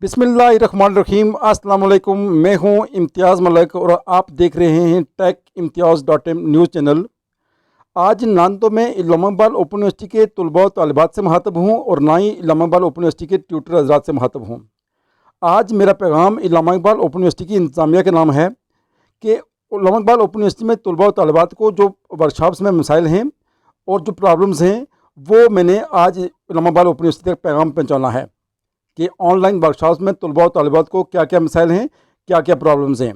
बिस्मिल्लाहिर्रहमानिर्रहीम। अस्सलाम वालेकुम। मैं हूं इम्तियाज़ मलिक और आप देख रहे हैं टेक इम्तियाज़.in न्यूज़ चैनल। आज ना तो मैं इस्लामाबाद ओपन यूनिवर्सिटी के तलबा और तालिबात से मुखातब हूँ और ना ही इस्लामाबाद ओपन यूनिवर्सिटी के ट्यूटर हज़रात से मुखातब हूँ। आज मेरा पैगाम इस्लामाबाद ओपन यूनिवर्सिटी की इंतज़ामिया के नाम है कि इस्लामाबाद ओपन यूनिवर्सिटी में तलबा और तालिबात को जो वर्कशॉप्स में मसाइल हैं और जो प्रॉब्लम्स हैं वो मैंने आज इस्लामाबाद ओपन यूनिवर्सिटी तक पैगाम पहुँचाना है कि ऑनलाइन वर्कशॉप्स में तलबा और तालिबात को क्या क्या मसाइल हैं, क्या क्या प्रॉब्लम्स हैं।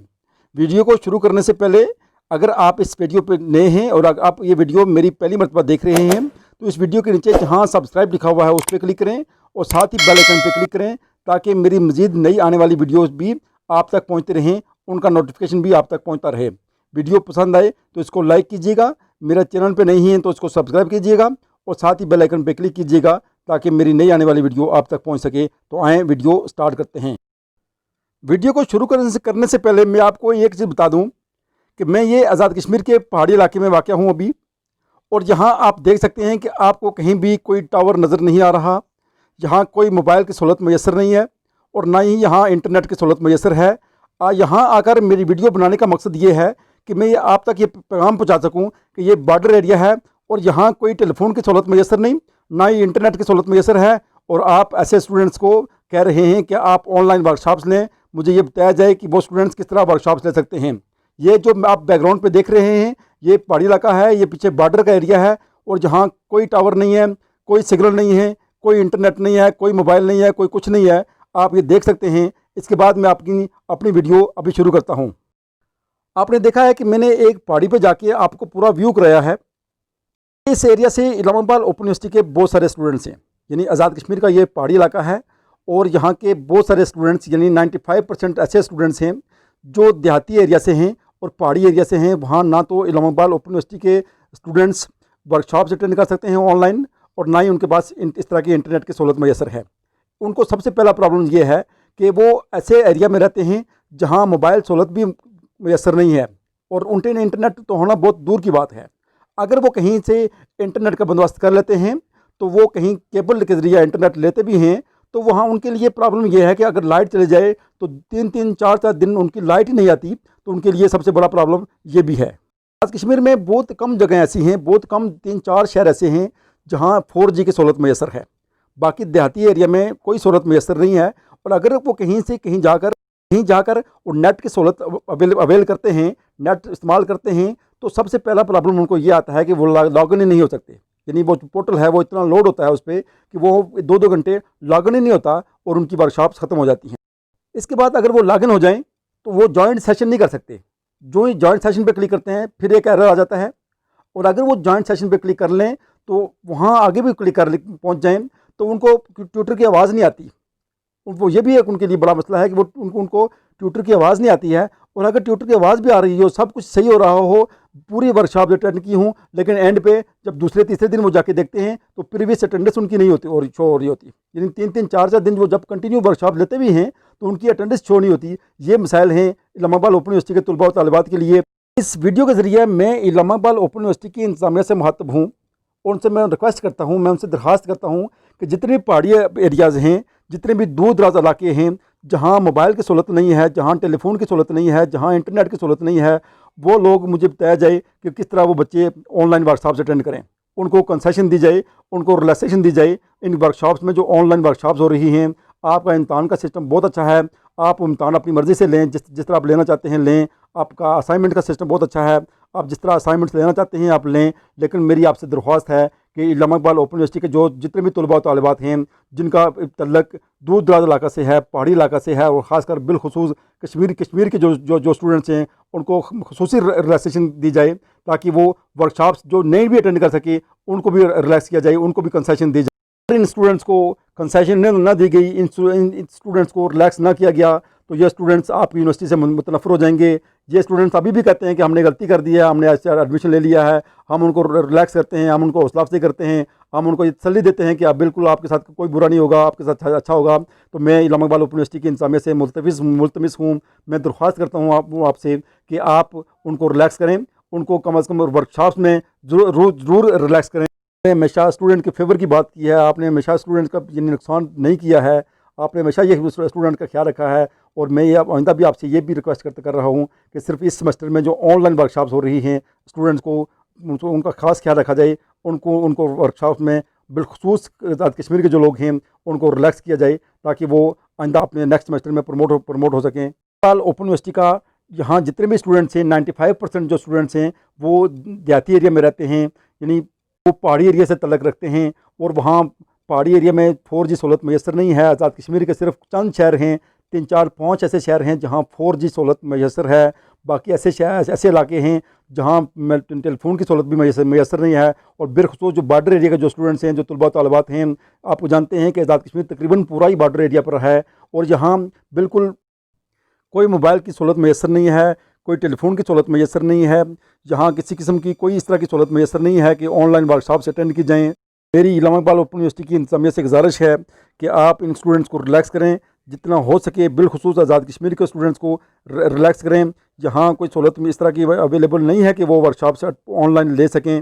वीडियो को शुरू करने से पहले अगर आप इस वीडियो पर नए हैं और अगर आप ये वीडियो मेरी पहली मरतबा देख रहे हैं तो इस वीडियो के नीचे जहाँ सब्सक्राइब लिखा हुआ है उस पर क्लिक करें और साथ ही बेल आइकन पर क्लिक करें ताकि मेरी मज़ीद नई आने वाली वीडियोज़ भी आप तक पहुँचते रहें, उनका नोटिफिकेशन भी आप तक पहुँचता रहे। वीडियो पसंद आए तो इसको लाइक कीजिएगा, मेरा चैनल पर नहीं है तो इसको सब्सक्राइब कीजिएगा और साथ ही बेल आइकन पर क्लिक कीजिएगा ताकि मेरी नई आने वाली वीडियो आप तक पहुंच सके। तो आएँ वीडियो स्टार्ट करते हैं। वीडियो को शुरू करने से पहले मैं आपको एक चीज़ बता दूं कि मैं ये आज़ाद कश्मीर के पहाड़ी इलाके में वाक़ हूँ अभी, और यहाँ आप देख सकते हैं कि आपको कहीं भी कोई टावर नज़र नहीं आ रहा, यहाँ कोई मोबाइल की सहूलत मैसर नहीं है और ना ही यहाँ इंटरनेट की सहूलत मैसर है। यहाँ आकर मेरी वीडियो बनाने का मकसद ये है कि मैं आप तक ये पैगाम पहुँचा सकूँ कि ये बॉर्डर एरिया है और यहाँ कोई टेलीफोन की सहूलत मैसर नहीं, ना ही इंटरनेट की सहूलत मैसर है, और आप ऐसे स्टूडेंट्स को कह रहे हैं कि आप ऑनलाइन वर्कशॉप्स लें। मुझे ये बताया जाए कि वो स्टूडेंट्स किस तरह वर्कशॉप्स ले सकते हैं। ये जो आप बैकग्राउंड पे देख रहे हैं ये पहाड़ी इलाका है, ये पीछे बॉर्डर का एरिया है और जहाँ कोई टावर नहीं है, कोई सिग्नल नहीं है, कोई इंटरनेट नहीं है, कोई मोबाइल नहीं है, कोई कुछ नहीं है। आप ये देख सकते हैं। इसके बाद मैं अपनी वीडियो अभी शुरू करता हूँ। आपने देखा है कि मैंने एक पहाड़ी पर जाके आपको पूरा व्यू कराया है। इस एरिया से इस्लामाबाद ओपन यूनिवर्सिटी के बहुत सारे स्टूडेंट्स हैं, यानी आज़ाद कश्मीर का ये पहाड़ी इलाका है और यहाँ के बहुत सारे स्टूडेंट्स यानी 95% ऐसे स्टूडेंट्स हैं जो देहाती एरिया से हैं और पहाड़ी एरिया से हैं। वहाँ ना तो इस्लामाबाद ओपन यूनिवर्सिटी के स्टूडेंट्स वर्कशॉप्स अटेंड कर सकते हैं ऑनलाइन और ना ही उनके पास इस तरह की इंटरनेट की सहूलत मैसर है। उनको सबसे पहला प्रॉब्लम ये है कि वो ऐसे एरिया में रहते हैं जहाँ मोबाइल सहूलत भी मैसर नहीं है और उनके इंटरनेट तो होना बहुत दूर की बात है। अगर वो कहीं से इंटरनेट का बंदोबस्त कर लेते हैं तो वो कहीं केबल के ज़रिए इंटरनेट लेते भी हैं तो वहाँ उनके लिए प्रॉब्लम ये है कि अगर लाइट चले जाए तो 3-3 4-4 दिन उनकी लाइट ही नहीं आती, तो उनके लिए सबसे बड़ा प्रॉब्लम ये भी है। आज कश्मीर में बहुत कम जगह ऐसी हैं, बहुत कम 3-4 शहर ऐसे हैं जहाँ 4G की सहूलत मैसर है। बाकी देहाती एरिया में कोई सहूलत मैसर नहीं है और अगर वो कहीं से कहीं जाकर वो नेट की सहूलत अवेल करते हैं, नेट इस्तेमाल करते हैं, तो सबसे पहला प्रॉब्लम उनको ये आता है कि वो लॉगिन ही नहीं हो सकते। यानी वो पोर्टल है वो इतना लोड होता है उस पर कि वो 2-2 घंटे लॉगिन ही नहीं होता और उनकी वर्कशॉप्स ख़त्म हो जाती हैं। इसके बाद अगर वो लॉगिन हो जाएं तो वो जॉइंट सेशन नहीं कर सकते। जो ही जॉइंट सेशन पे क्लिक करते हैं फिर एक एरर आ जाता है, और अगर वो जॉइंट सेशन पे क्लिक कर लें तो वहाँ आगे भी क्लिक कर पहुँच जाएँ तो उनको ट्यूटर की आवाज़ नहीं आती। वो ये भी एक उनके लिए बड़ा मसला है कि वो उनको ट्यूटर की आवाज़ नहीं आती है, और अगर ट्यूटर की आवाज़ भी आ रही हो, सब कुछ सही हो रहा हो, पूरी वर्कशॉप अटेंड की हूँ, लेकिन एंड पे जब दूसरे तीसरे दिन वो जाके देखते हैं तो प्रीवियस अटेंडेंस उनकी नहीं होती और शो हो रही होती। यानी 3-3 4-4 दिन वो जब कंटिन्यू वर्कशॉप लेते भी हैं तो उनकी अटेंडेंस शो नहीं होती। ये मसाइल हैं इस्लामाबाद ओपन यूनिवर्सिटी के तलबा और तालिबात के लिए। इस वीडियो के ज़रिए मैं इस्लामाबाद ओपन यूनिवर्सिटी की इंतज़ामिया से मुखातब हूँ और उनसे मैं रिक्वेस्ट करता हूँ, मैं उनसे दरख्वास्त करता हूँ कि जितने भी पहाड़ी एरियाज़ हैं, जितने भी दूर दराज इलाके हैं जहाँ मोबाइल की सहूलत नहीं है, जहाँ टेलीफोन की सहूलत नहीं है, जहाँ इंटरनेट की सहूलत नहीं है, वो लोग मुझे बताया जाए कि किस तरह वो बच्चे ऑनलाइन वर्कशॉप्स अटेंड करें। उनको कंसेशन दी जाए, उनको रिलैक्सेशन दी जाए इन वर्कशॉप्स में जो ऑनलाइन वर्कशॉप्स हो रही हैं। आपका इम्तहान का सिस्टम बहुत अच्छा है, आप इम्तहान अपनी मर्ज़ी से लें, जिस तरह आप लेना चाहते हैं लें। आपका असाइनमेंट का सिस्टम बहुत अच्छा है, आप जिस तरह असाइनमेंट्स लेना चाहते हैं आप लें। लेकिन मेरी आपसे दरख्वास्त है कि इस्लामाबाद ओपन यूनिवर्सिटी के जो जितने भी तलबा तालिबात हैं जिनका तल्लक दूर दराज इलाका से है, पहाड़ी इलाका से है, और ख़ासकर बिलखुसूस कश्मीर के जो स्टूडेंट्स हैं उनको खुसूसी रिलैक्सेशन दी जाए ताकि वो वर्कशॉप्स जो नहीं भी अटेंड कर सके उनको भी रिलैक्स किया जाए, उनको भी कंसेशन दी जाए। इन स्टूडेंट्स को कंसेशन न दी गई, इन स्टूडेंट्स को रिलैक्स ना किया गया तो ये स्टूडेंट्स आपकी यूनिवर्सिटी से मुतनफ़र हो जाएंगे। ये स्टूडेंट्स अभी भी कहते हैं कि हमने गलती कर दी है, हमने एडमिशन ले लिया है। हम उनको रिलैक्स करते हैं, हम उनको हौसला अफजाई करते हैं, हम उनको ये तसल्ली देते हैं कि आप बिल्कुल आपके साथ कोई बुरा नहीं होगा, आपके साथ अच्छा होगा। तो मैं इस्लामाबाद ओपन यूनिवर्सिटी की इंतज़ामिया से मुल्तमिस हूँ, मैं दरख्वास्त करता हूँ आपसे कि आप उनको रिलैक्स करें, उनको कम अज़ कम वर्कशॉप्स में ज़रूर रिलैक्स करें। हमेशा स्टूडेंट के फेवर की बात की है, आपने हमेशा स्टूडेंट का यानी नुकसान नहीं किया है। आपने हमेशा ये स्टूडेंट का ख्याल रखा है, और मैं ये आइंदा भी आपसे ये भी रिक्वेस्ट कर रहा हूँ कि सिर्फ इस सेमेस्टर में जो ऑनलाइन वर्कशॉप्स हो रही हैं स्टूडेंट्स को उनका खास ख्याल रखा जाए। उनको वर्कशॉप में बिलखसूस आज़ाद कश्मीर के जो लोग हैं उनको रिलैक्स किया जाए ताकि वो आइंदा अपने नेक्स्ट सेमेस्टर में प्रमोट हो सकें। फिलहाल ओपन यूनिवर्सिटी का यहाँ जितने भी स्टूडेंट्स हैं 95% जो स्टूडेंट्स हैं वो देहाती एरिया में रहते हैं, यानी वो पहाड़ी एरिया से तल्लक रखते हैं, और वहाँ पहाड़ी एरिया में 4G सहूलत मैसर नहीं है। आज़ाद कश्मीर के सिर्फ चंद शहर हैं, 3 4 5 ऐसे शहर हैं जहाँ 4G सहूलत मैसर है। बाकी ऐसे इलाके हैं जहाँ टेलीफोन की सहूलत भी मैसर नहीं है। और बिलखसूस जो बॉर्डर एरिया के जो स्टूडेंट्स हैं, जो तलबा तलबात हैं, आप जानते हैं कि आज़ाद कश्मीर तकरीबन पूरा ही बॉर्डर एरिया पर है, और यहाँ बिल्कुल कोई मोबाइल की सहूलत मैसर नहीं है, कोई टेलीफोन की सहूलत मैसर नहीं है, यहाँ किसी किस्म की कोई इस तरह की सहूलत मैसर नहीं है कि ऑनलाइन वर्कशॉप्स अटेंड की जाएँ। मेरी इलामा इकबाल ओपन यूनिवर्सिटी की इंतज़ामिया से गुजारिश है कि आप इन स्टूडेंट्स को रिलैक्स करें, जितना हो सके बिलखसूस आज़ाद कश्मीर के स्टूडेंट्स को रिलैक्स करें। जहाँ कोई सहूलत इस तरह की अवेलेबल नहीं है कि वो वर्कशॉप से ऑनलाइन ले सकें,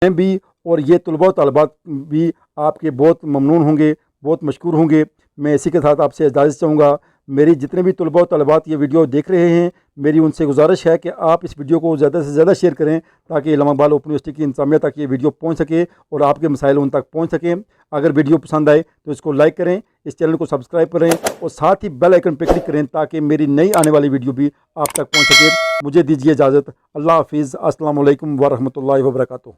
मैं भी और ये तलबा तलबात भी आपके बहुत ममनून होंगे, बहुत मशकूर होंगे। मैं इसी के साथ आपसे इजाज़त चाहूँगा। मेरी जितने भी तलबा तलबात ये वीडियो देख रहे हैं, मेरी उनसे गुजारिश है कि आप इस वीडियो को ज़्यादा से ज़्यादा शेयर करें ताकि इलामा इकबाल ओपन यूनिवर्सिटी की इंतज़ामिया तक ये वीडियो पहुंच सके और आपके मसाइल उन तक पहुंच सकें। अगर वीडियो पसंद आए तो इसको लाइक करें, इस चैनल को सब्सक्राइब करें और साथ ही बेल आइकन पर क्लिक करें ताकि मेरी नई आने वाली वीडियो भी आप तक पहुँच सके। मुझे दीजिए इजाज़त। अल्लाह हाफिज़। अस्सलामु अलैकुम व रहमतुल्लाहि व बरकातुहू।